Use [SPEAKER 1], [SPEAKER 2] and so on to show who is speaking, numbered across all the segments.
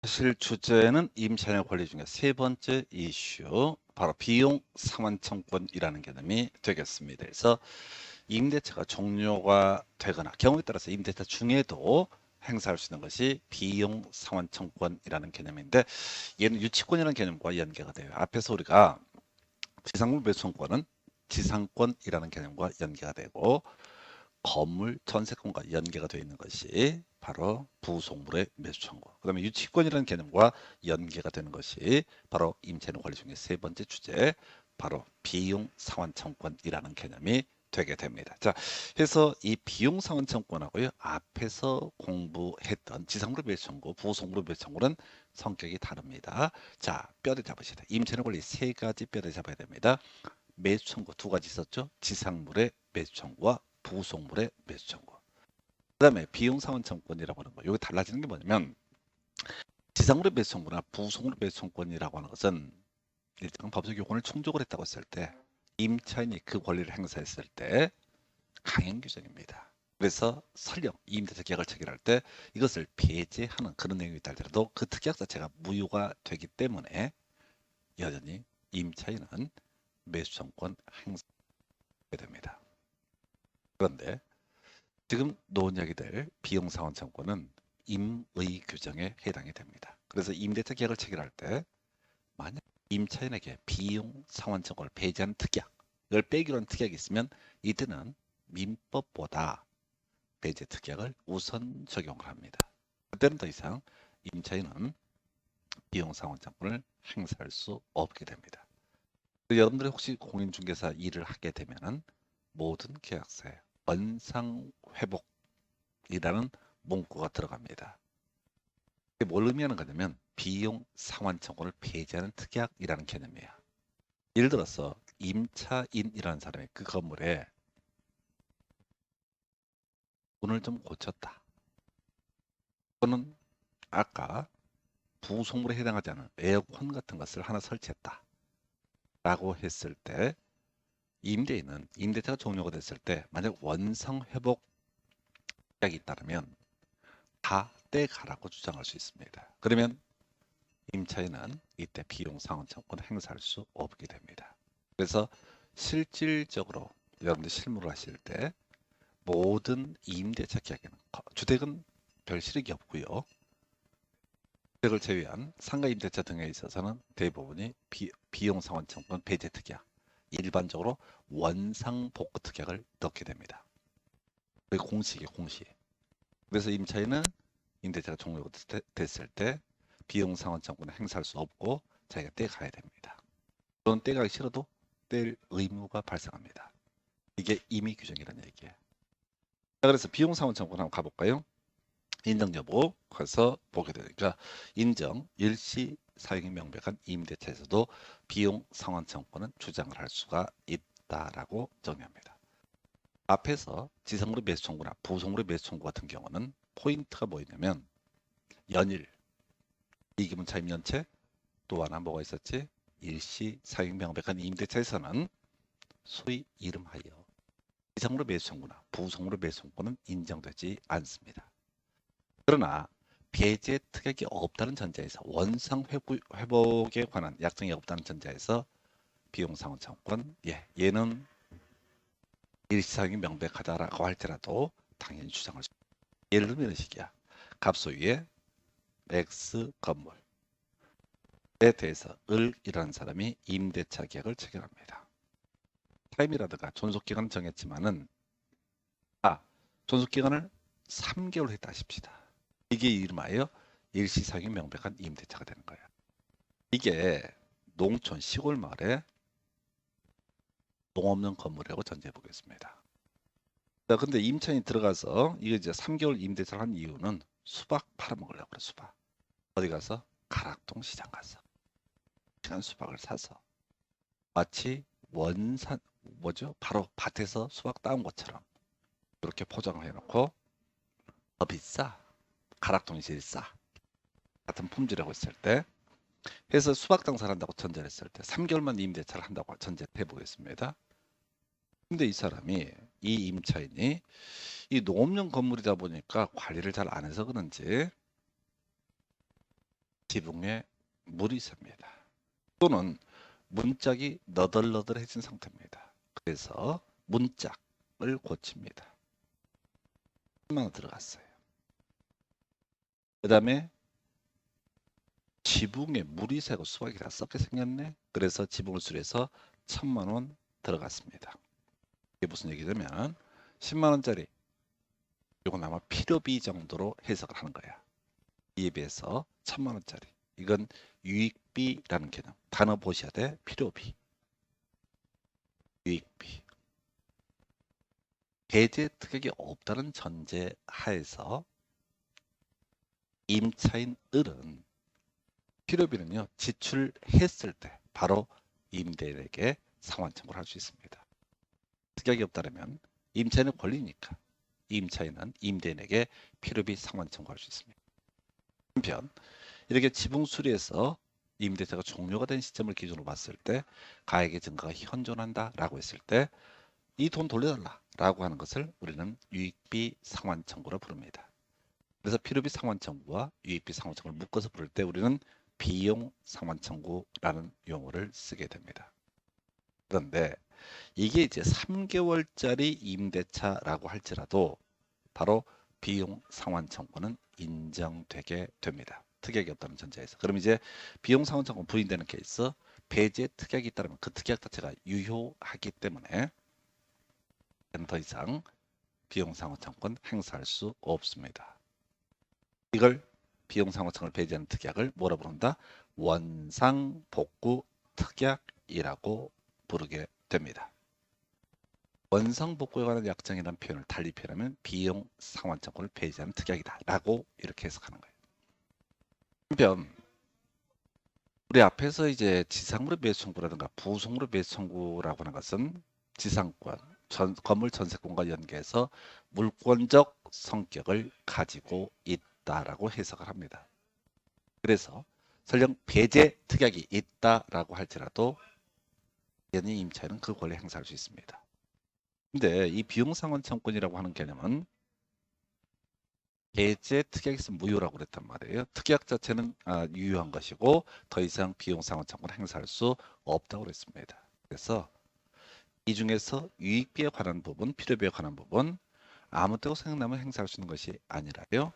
[SPEAKER 1] 사실 주제는 임차인의 권리 중에 세 번째 이슈, 바로 비용 상환청권이라는 개념이 되겠습니다. 그래서 임대차가 종료가 되거나 경우에 따라서 임대차 중에도 행사할 수 있는 것이 비용 상환청권이라는 개념인데, 얘는 유치권이라는 개념과 연계가 돼요. 앞에서 우리가 지상물 매수청권은 지상권이라는 개념과 연계가 되고, 건물 전세권과 연계가 되어 있는 것이 바로 부속물의 매수 청구. 그다음에 유치권이라는 개념과 연계가 되는 것이 바로 임차인 권리 중에 세 번째 주제, 바로 비용 상환 청권이라는 개념이 되게 됩니다. 자, 그래서 이 비용 상환 청권하고요, 앞에서 공부했던 지상물 매수 청구, 부속물 매수 청구는 성격이 다릅니다. 자, 뼈대 잡으시다. 임차인 권리 세 가지 뼈대 잡아야 됩니다. 매수 청구 두 가지 있었죠. 지상물의 매수 청구와 부속물의 매수 청구. 그다음에 비용 상환 청권이라고 하는 거. 여기 달라지는 게 뭐냐면, 지상물의 매수 청구나 부속물의 매수 청권이라고 하는 것은 일정 법적 요건을 충족을 했다고 했을 때, 임차인이 그 권리를 행사했을 때 강행 규정입니다. 그래서 설령 임대차 계약을 체결할 때 이것을 배제하는 그런 내용이 있다 하더라도 그 특약 자체가 무효가 되기 때문에 여전히 임차인은 매수청권 행사하게 됩니다. 그런데 지금 논 이야기들 비용 상환 청구는 임의 규정에 해당이 됩니다. 그래서 임대차 계약을 체결할 때 만약 임차인에게 비용 상환 청구를 배제한 특약을 빼기로 한 특약이 있으면 이때는 민법보다 배제 특약을 우선 적용을 합니다. 그때는 더 이상 임차인은 비용 상환 청구를 행사할 수 없게 됩니다. 여러분들이 혹시 공인중개사 일을 하게 되면은 모든 계약서에 원상회복 이라는 문구가 들어갑니다. 이게 뭘 의미하는 거냐면 비용 상환 청구를 배제하는 특약이라는 개념이에요. 예를 들어서 임차인이라는 사람이 그 건물에 문을 좀 고쳤다. 또는 아까 부속물에 해당하지 않은 에어컨 같은 것을 하나 설치했다. 라고 했을 때 임대인은 임대차가 종료가 됐을 때 만약 원상 회복 계약이 있다면 다 떼가라고 주장할 수 있습니다. 그러면 임차인은 이때 비용 상환 청구를 행사할 수 없게 됩니다. 그래서 실질적으로 여러분들 실무를 하실 때 모든 임대차 계약에는 주택은 별 실익이 없고요. 주택을 제외한 상가 임대차 등에 있어서는 대부분이 비용 상환 청구 배제 특약, 일반적으로 원상 복구 특약을 넣게 됩니다. 그게 공식이에요, 공식. 그래서 임차인은 임대차가 종료가 됐을 때 비용 상환 청구는 행사할 수 없고 자기가 떼가야 됩니다. 그런 떼가기 싫어도 뗄 의무가 발생합니다. 이게 임의 규정이라는 얘기예요. 자, 그래서 비용 상환 청구를 한번 가볼까요? 인정 여부 가서 보게 되니까 인정 일시 사용이 명백한 임대차에서도 비용 상환 청구는 주장을 할 수가 있다라고 정의합니다. 앞에서 지상물의 매수 청구나 부속물의 매수 청구 같은 경우는 포인트가 뭐였냐면 연일, 이기문 차임 연체, 또 하나 뭐가 있었지? 일시 사용 명백한 임대차에서는 소위 이름하여 지상물의 매수 청구나 부속물의 매수 청구는 인정되지 않습니다. 그러나 배제 특약이 없다는 전제에서 원상 회복에 관한 약정이 없다는 전제에서 비용 상환 청구권, 얘는 일시사용이 명백하다라고 할지라도 당연히 주장할 수 있습니다. 예를 들면 이런 식이야. 갑소유의 X 건물에 대해서 을이라는 사람이 임대차 계약을 체결합니다. 타임이라든가 존속기간은 정했지만은 존속기간을 3개월 했다 하십시다. 이게 이름하여 일시사용이 명백한 임대차가 되는 거예요. 이게 농촌 시골 마을에 농 없는 건물이라고 전제해 보겠습니다. 자, 근데 임차인이 들어가서 이거 이제 3개월 임대차를 한 이유는 수박 팔아먹으려고 그래, 수박. 어디 가서? 가락동 시장 가서 시간 수박을 사서 마치 원산 뭐죠? 바로 밭에서 수박 따온 것처럼 이렇게 포장을 해놓고 더 비싸. 가락동이 제일 싸. 같은 품질이라고 했을 때 해서 수박 장사를 한다고 전제를 했을 때 3개월만 임대차를 한다고 전제해 보겠습니다. 근데 이 사람이 이 임차인이 이 농업용 건물이다 보니까 관리를 잘 안 해서 그런지 지붕에 물이 샙니다. 또는 문짝이 너덜너덜해진 상태입니다. 그래서 문짝을 고칩니다. 10만 원 들어갔어요. 그 다음에 지붕에 물이 새고 수박이 다 썩게 생겼네. 그래서 지붕을 수리해서 1000만 원 들어갔습니다. 이게 무슨 얘기냐면 10만 원짜리 이건 아마 필요비 정도로 해석을 하는 거야. 이에 비해서 1000만 원짜리 이건 유익비라는 개념. 단어 보셔야 돼. 필요비. 유익비. 배제 특약이 없다는 전제 하에서 임차인 을은 필요비는요 지출했을 때 바로 임대인에게 상환 청구를 할 수 있습니다. 특약이 없다면 임차인의 권리니까 임차인은 임대인에게 필요비 상환 청구할 수 있습니다. 한편 이렇게 지붕 수리에서 임대차가 종료가 된 시점을 기준으로 봤을 때 가액의 증가가 현존한다 라고 했을 때 이 돈 돌려달라 라고 하는 것을 우리는 유익비 상환 청구로 부릅니다. 그래서 필요비 상환 청구와 유익비 상환 청구를 묶어서 부를 때 우리는 비용 상환 청구라는 용어를 쓰게 됩니다. 그런데 이게 이제 3개월짜리 임대차라고 할지라도 바로 비용 상환 청구는 인정되게 됩니다. 특약이 없다는 전제에서. 그럼 이제 비용 상환 청구 부인되는 케이스, 배제 특약이 있다면 그 특약 자체가 유효하기 때문에 더 이상 비용 상환 청구는 행사할 수 없습니다. 이걸 비용 상환 청구를 배제하는 특약을 뭐라 부른다? 원상복구 특약이라고 부르게 됩니다. 원상복구에 관한 약정이라는 표현을 달리 표현하면 비용 상환 청구를 배제하는 특약이다 라고 이렇게 해석하는 거예요. 한편 우리 앞에서 이제 지상물의 매수 청구라든가 부속물의 매수 청구라고 하는 것은 지상권, 건물 전세권과 연계해서 물권적 성격을 가지고 있다라고 해석을 합니다. 그래서 설령 배제 특약이 있다라고 할지라도 당연히 임차인은 그 권리 행사할 수 있습니다. 근데 이 비용상환 청구권이라고 하는 개념은 배제 특약이 있으면 무효라고 그랬단 말이에요. 특약 자체는 유효한 것이고 더 이상 비용상환 청구를 행사할 수 없다고 그랬습니다. 그래서 이 중에서 유익비에 관한 부분, 필요비에 관한 부분 아무 때고 생각나면 행사할 수 있는 것이 아니라요.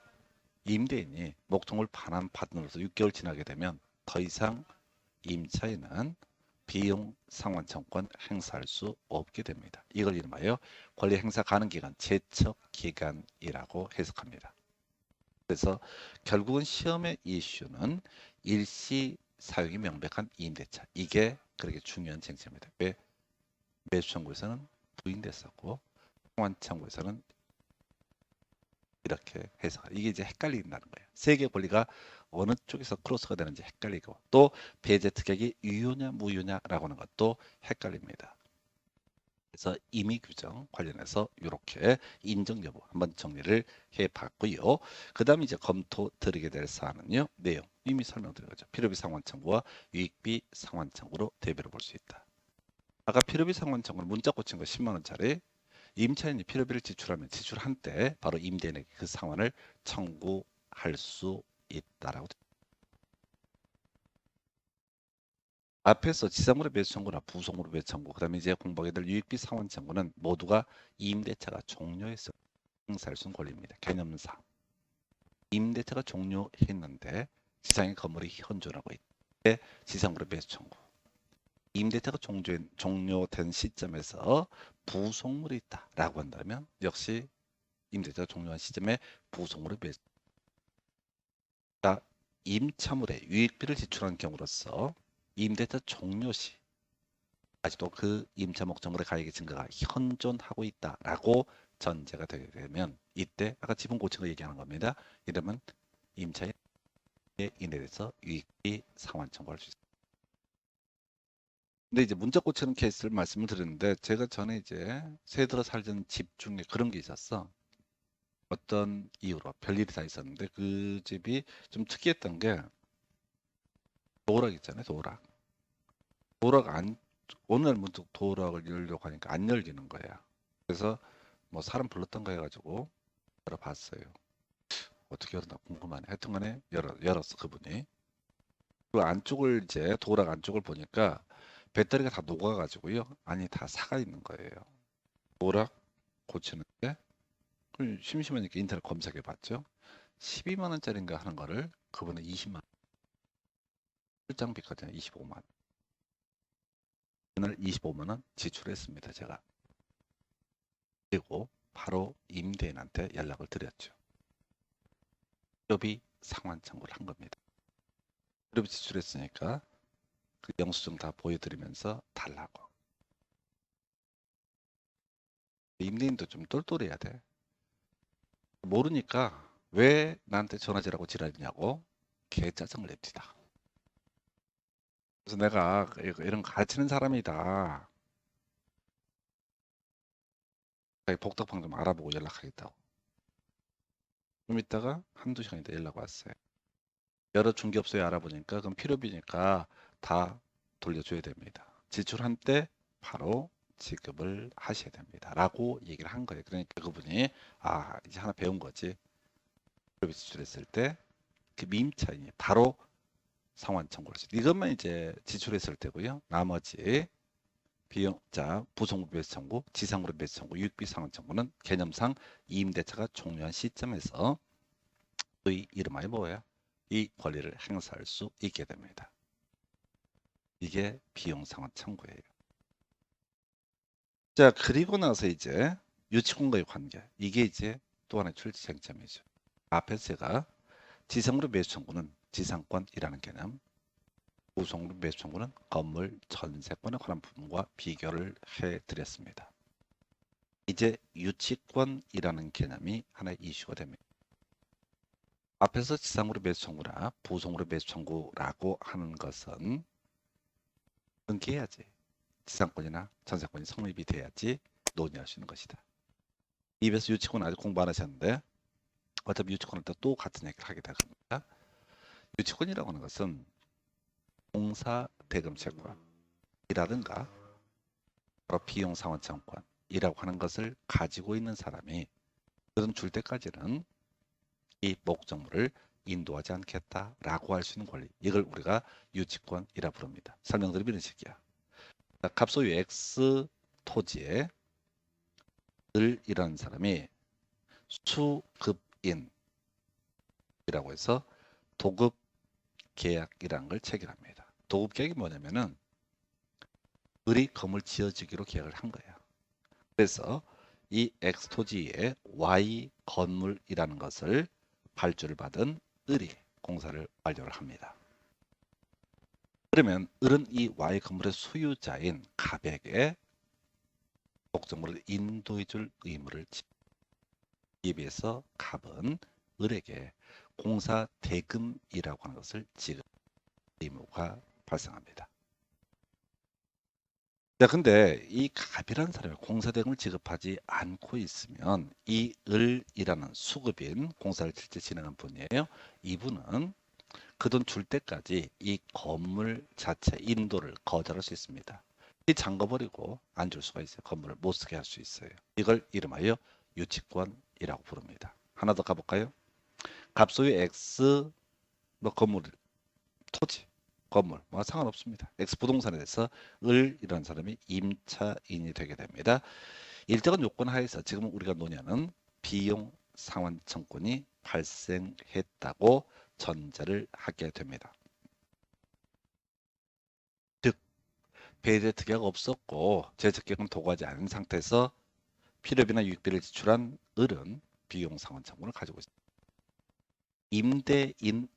[SPEAKER 1] 임대인이 목통을 반환받으로서 6개월 지나게 되면 더 이상 임차인은 비용 상환 청구권 행사할 수 없게 됩니다. 이걸 이름하여 권리 행사 가능 기간, 제척 기간이라고 해석합니다. 그래서 결국은 시험의 이슈는 일시 사용이 명백한 임대차. 이게 그렇게 중요한 쟁점입니다. 왜? 매수 청구에서는 부인됐었고 상환 청구에서는 이렇게 해석. 이게 이제 헷갈린다는 거예요. 세 개의 권리가 어느 쪽에서 크로스가 되는지 헷갈리고 또 배제 특약이 유효냐 무효냐라고 하는 것도 헷갈립니다. 그래서 임의 규정 관련해서 이렇게 인정 여부 한번 정리를 해봤고요. 그 다음에 이제 검토 드리게 될 사안은요. 내용 이미 설명드린 거죠. 필요비 상환 청구와 유익비 상환 청구로 대비를 볼 수 있다. 아까 필요비 상환 청구는 문자 꽂힌 거 10만 원짜리 임차인이 필요비를 지출하면 지출한 때 바로 임대인에게 그 상환을 청구할 수 있다라고. 앞에서 지상물의 매수 청구나 부속물의 매수 청구, 그다음에 이제 공부하게 될 유익비 상환 청구는 모두가 임대차가 종료했을 때 행사할 수 있는 권리입니다. 개념상 임대차가 종료했는데 지상의 건물이 현존하고 있을 때 지상물의 매수 청구. 임대차가 종료된 시점에서 부속물이 있다라고 한다면 역시 임대차가 종료한 시점에 부속물의 매수. 임차물에 유익비를 지출한 경우로서 임대차 종료 시 아직도 그 임차 목적물의 가액의 증가가 현존하고 있다라고 전제가 되게 되면 이때 아까 지분 고친 거 얘기하는 겁니다. 이러면 임차인에 인해서 유익비 상환 청구할 수 있습니다. 근데 이제 문자 고치는 케이스를 말씀을 드렸는데 제가 전에 이제 새 들어 살던 집 중에 그런 게 있었어. 어떤 이유로 별일이 다 있었는데 그 집이 좀 특이했던 게 도어락 있잖아요. 도어락. 도어락 안 오늘 문득 도어락을 열려고 하니까 안 열리는 거야. 그래서 뭐 사람 불렀던가 해가지고 열어봤어요. 어떻게 열었나 궁금하네. 하여튼간에 열었어 그분이. 그 안쪽을 이제 도락 안쪽을 보니까 배터리가 다 녹아가지고요. 안이 다 사가 있는 거예요. 도락 고치는데 심심하니까 인터넷 검색해 봤죠. 12만 원짜리인가 하는 거를 그분은 20만 원. 출장비까지 25만 원. 그날 25만 원 지출했습니다. 제가. 그리고 바로 임대인한테 연락을 드렸죠. 기업이 상환 청구를 한 겁니다. 기업이 지출했으니까 그 영수증 다 보여드리면서 달라고. 임대인도 좀 똘똘해야 돼. 모르니까 왜 나한테 전화지라고 지랄이냐고 개 짜증을 냅니다. 그래서 내가 이런 거 가르치는 사람이다. 복덕방 좀 알아보고 연락하겠다고. 좀 있다가 한두 시간 있다 연락 왔어요. 여러 중개업소에 알아보니까 그럼 필요비니까 다 돌려줘야 됩니다. 지출한 때 바로 지급을 하셔야 됩니다. 라고 얘기를 한 거예요. 그러니까 그분이 이제 하나 배운 거지. 필요비 지출했을 때 그 미임차인이 바로 상환 청구를 하죠. 이것만 이제 지출했을 때고요. 나머지 비용자 부속물 매수 청구, 지상으로 매수 청구, 유익비 상환 청구는 개념상 임대차가 종료한 시점에서 의 이름하여 뭐예요? 이 권리를 행사할 수 있게 됩니다. 이게 비용 상환 청구예요. 자, 그리고 나서 이제 유치권과의 관계. 이게 이제 또 하나의 출제 쟁점이죠. 앞에서 제가 지상으로 매수 청구는 지상권이라는 개념, 부속물 매수 청구는 건물 전세권에 관한 부분과 비교를 해드렸습니다. 이제 유치권이라는 개념이 하나의 이슈가 됩니다. 앞에서 지상으로 매수 청구나 부속으로 매수 청구라고 하는 것은 등기해야지. 지상권이나 전세권이 성립이 돼야지 논의할 수 있는 것이다. 입에서 유치권 아직 공부 안 하셨는데 어차피 유치권을 또 같은 얘기를 하게 될 겁니다. 유치권이라고 하는 것은 공사 대금 채권이라든가 비용 상환 청구권이라고 하는 것을 가지고 있는 사람이 그런 줄 때까지는 이 목적물을 인도하지 않겠다라고 할 수 있는 권리. 이걸 우리가 유치권이라 부릅니다. 설명드리면 이런 식이야. 갑소유 X 토지에 을이라는 사람이 수급인이라고 해서 도급 계약이라는 걸 체결합니다. 도급 계약이 뭐냐면은 을이 건물 지어주기로 계약을 한 거야. 그래서 이 X 토지에 Y 건물이라는 것을 발주를 받은 을이 공사를 완료를 합니다. 그러면 을은 이 Y 건물의 소유자인 갑에게 목적물을 인도해 줄 의무를 집니다. 이에 비해서 갑은 을에게 공사 대금이라고 하는 것을 지급 의무가 발생합니다. 자, 근데 이 갑이라는 사람이 공사 대금을 지급하지 않고 있으면 이 을이라는 수급인 공사를 실제 진행한 분이에요. 이분은 그 돈 줄 때까지 이 건물 자체 인도를 거절할 수 있습니다. 이 잠궈버리고 안 줄 수가 있어요. 건물을 못 쓰게 할 수 있어요. 이걸 이름하여 유치권이라고 부릅니다. 하나 더 가볼까요? 갑소유 X 건물, 토지, 건물 상관없습니다. X 부동산에 대해서 을이라는 사람이 임차인이 되게 됩니다. 일정한 요건 하에서 지금 우리가 논의하는 비용 상환 청구권이 발생했다고 전제를 하게 됩니다. 즉 배제 특약이 없었고 제적 계획은 도구하지 않은 상태에서 필요비나 유익비를 지출한 을은 비용 상환 청구를 가지고 있습니다. 임대인이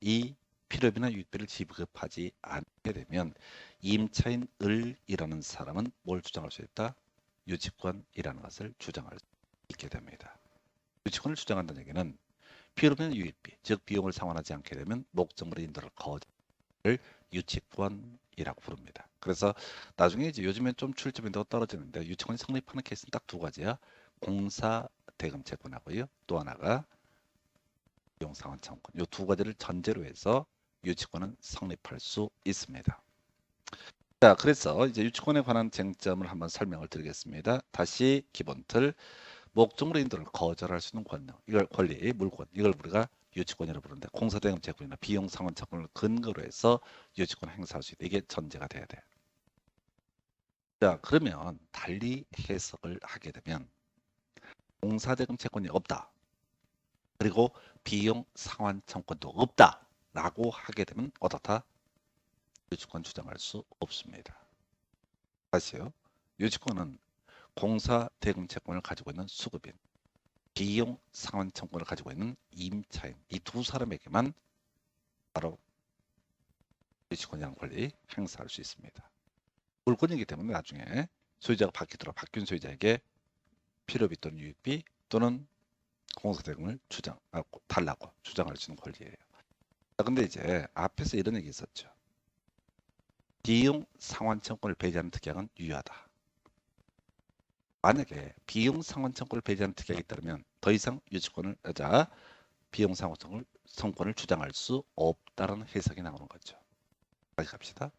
[SPEAKER 1] 이 필요비나 유익비를 지급하지 않게 되면 임차인 을이라는 사람은 뭘 주장할 수 있다? 유치권이라는 것을 주장할 수 있게 됩니다. 유치권을 주장한다는 얘기는 필요비나 유익비, 즉 비용을 상환하지 않게 되면 목적물의 인도를 거절을 유치권이라고 부릅니다. 그래서 나중에 이제 요즘엔 좀 출제빈도가 떨어지는데 유치권이 성립하는 케이스는 딱 두 가지야. 공사 대금 채권하고요. 또 하나가 비용 상환 청구권. 이 두 가지를 전제로 해서 유치권은 성립할 수 있습니다. 자, 그래서 이제 유치권에 관한 쟁점을 한번 설명을 드리겠습니다. 다시 기본 틀 목적물의 인도를 거절할 수 있는 권리, 이걸 권리, 물권, 이걸 우리가 유치권이라고 부르는데 공사대금 채권이나 비용 상환 채권을 근거로 해서 유치권을 행사할 수 있다. 이게 전제가 돼야 돼. 자, 그러면 달리 해석을 하게 되면 공사대금 채권이 없다. 그리고 비용 상환 청구권도 없다. 라고 하게 되면 어떻다? 유치권 주장할 수 없습니다. 다시요. 유치권은 공사대금 채권을 가지고 있는 수급인, 비용 상환 청구권을 가지고 있는 임차인, 이 두 사람에게만 바로 유치권이라는 권리 행사할 수 있습니다. 물권이기 때문에 나중에 소유자가 바뀌더라도 바뀐 소유자에게 필요비 또는 유익비 또는 공사대금을 달라고 주장할 수 있는 권리예요. 자, 근데 이제 앞에서 이런 얘기 있었죠. 비용 상환 청구권을 배제하는 특약은 유효하다. 만약에 비용 상환 청구권을 배제하는 특약이 있다면 더 이상 유치권을 비용 상환 청구권을 주장할 수 없다는 해석이 나오는 거죠. 다시 갑시다.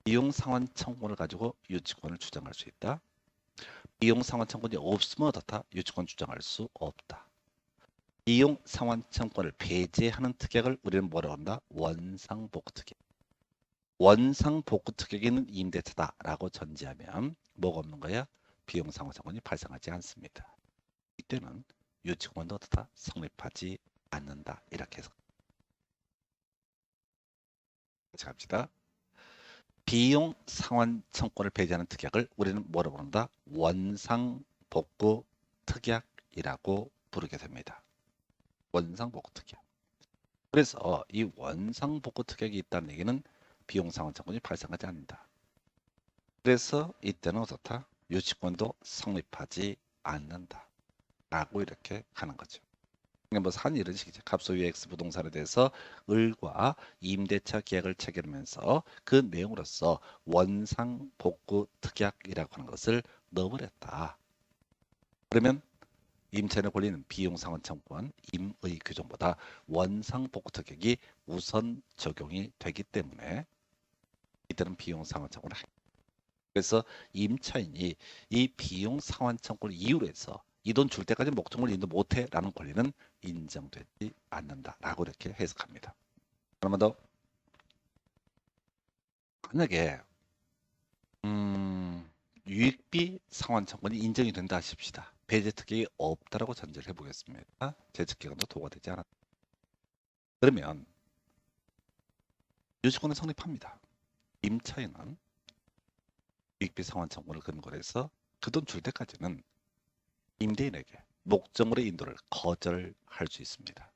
[SPEAKER 1] 비용 상환 청구권을 가지고 유치권을 주장할 수 있다. 비용 상환 청구권이 없으면 어떻다? 유치권 주장할 수 없다. 비용 상환 청구권을 배제하는 특약을 우리는 뭐라고 한다? 원상복구 특약. 원상복구 특약에는 임대차다라고 전제하면 뭐가 없는 거야? 비용 상환 청구권이 발생하지 않습니다. 이때는 유치권도 어떻다? 성립하지 않는다. 이렇게 해서 같이 갑시다. 비용 상환 청구권을 배제하는 특약을 우리는 뭐라고 부른다? 원상복구 특약이라고 부르게 됩니다. 원상복구 특약. 그래서 이 원상복구 특약이 있다는 얘기는 비용 상환 청구권이 발생하지 않는다. 그래서 이때는 어떻다? 유치권도 성립하지 않는다. 라고 이렇게 하는 거죠. 뭐 산 이런 식이죠. 갑소유 X 부동산에 대해서 을과 임대차 계약을 체결하면서 그 내용으로서 원상복구 특약이라고 하는 것을 넣어버렸다. 그러면 임차인의 권리는 비용 상환 청구권, 임의 규정보다 원상복구 특약이 우선 적용이 되기 때문에 이때는 비용 상환 청구를 그래서 임차인이 이 비용 상환 청구를 이유로 해서 이 돈 줄 때까지 목적물 인도 못해 라는 권리는 인정되지 않는다라고 이렇게 해석합니다. 그러면 더 만약에 유익비 상환 청구권이 인정이 된다 하십시다. 배제 특약이 없다라고 전제를 해보겠습니다. 제적 기간도 도과되지 않았다. 그러면 유치권은 성립합니다. 임차인은 유익비 상환 청구를 근거로 해서 그 돈 줄 때까지는 임대인에게 목적물의 인도를 거절할 수 있습니다.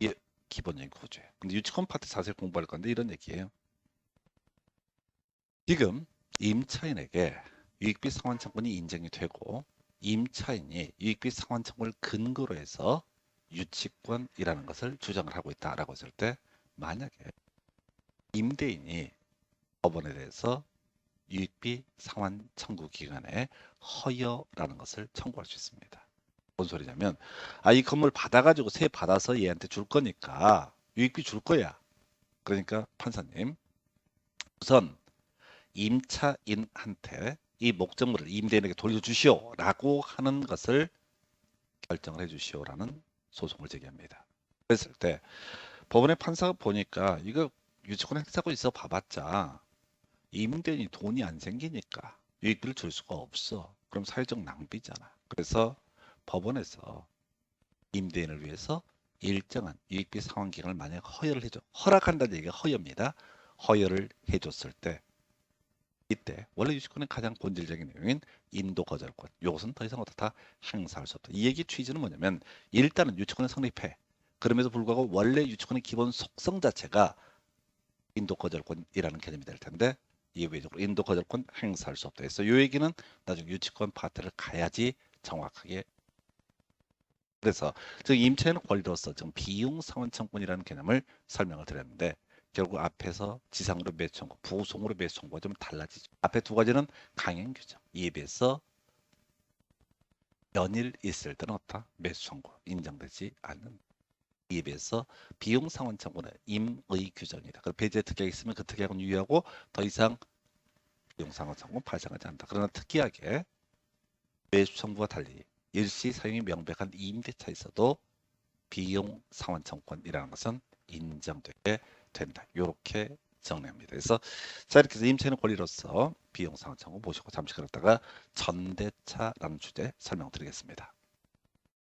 [SPEAKER 1] 이게 기본적인 구조예요. 근데 유치권 파트 자세히 공부할 건데 이런 얘기예요. 지금 임차인에게 유익비 상환 청구권이 인정이 되고 임차인이 유익비 상환 청구를 근거로 해서 유치권이라는 것을 주장을 하고 있다라고 했을 때 만약에 임대인이 법원에 대해서 유익비 상환 청구 기간에 허여라는 것을 청구할 수 있습니다. 뭔 소리냐면 이 건물 받아가지고 세 받아서 얘한테 줄 거니까 유익비 줄 거야. 그러니까 판사님 우선 임차인한테 이 목적물을 임대인에게 돌려주시오 라고 하는 것을 결정을 해주시오라는 소송을 제기합니다. 그랬을 때 법원의 판사가 보니까 이거 유치권 행사하고 있어 봐봤자 임대인이 돈이 안 생기니까 유익비를 줄 수가 없어. 그럼 사회적 낭비잖아. 그래서 법원에서 임대인을 위해서 일정한 유익비 상환 기간을 만약 허여를 해줘. 허락한다는 얘기가 허여입니다. 허여를 해줬을 때 이때 원래 유치권의 가장 본질적인 내용인 인도 거절권. 이것은 더 이상 어떻다 행사할 수 없다. 이 얘기 취지는 뭐냐면 일단은 유치권을 성립해. 그럼에도 불구하고 원래 유치권의 기본 속성 자체가 인도 거절권이라는 개념이 될 텐데 이외적으로 인도 거절권 행사할 수 없다 해서 이 얘기는 나중에 유치권 파트를 가야지 정확하게 그래서 즉 임차인의 권리로서 지금 비용 상환 청구권이라는 개념을 설명을 드렸는데 결국 앞에서 지상으로 매수 청구, 부송으로 매수 청구가 좀 달라지죠. 앞에 두 가지는 강행 규정, 이에 비해서 연일 있을 때는 어떻다? 매수 청구 인정되지 않는. 이에 비해서 비용 상환 청구는 임의 규정이다. 그리고 배제 특약이 있으면 그 특약은 유효하고 더 이상 비용 상환 청구는 발생하지 않는다. 그러나 특이하게 매수 청구와 달리 일시 사용이 명백한 임대차 있어도 비용 상환 청구권이라는 것은 인정되게 된다. 이렇게 정리합니다. 그래서 자 이렇게 해서 임차인의 권리로서 비용 상환 청구 보시고 잠시 그랬다가 전대차라는 주제 설명드리겠습니다.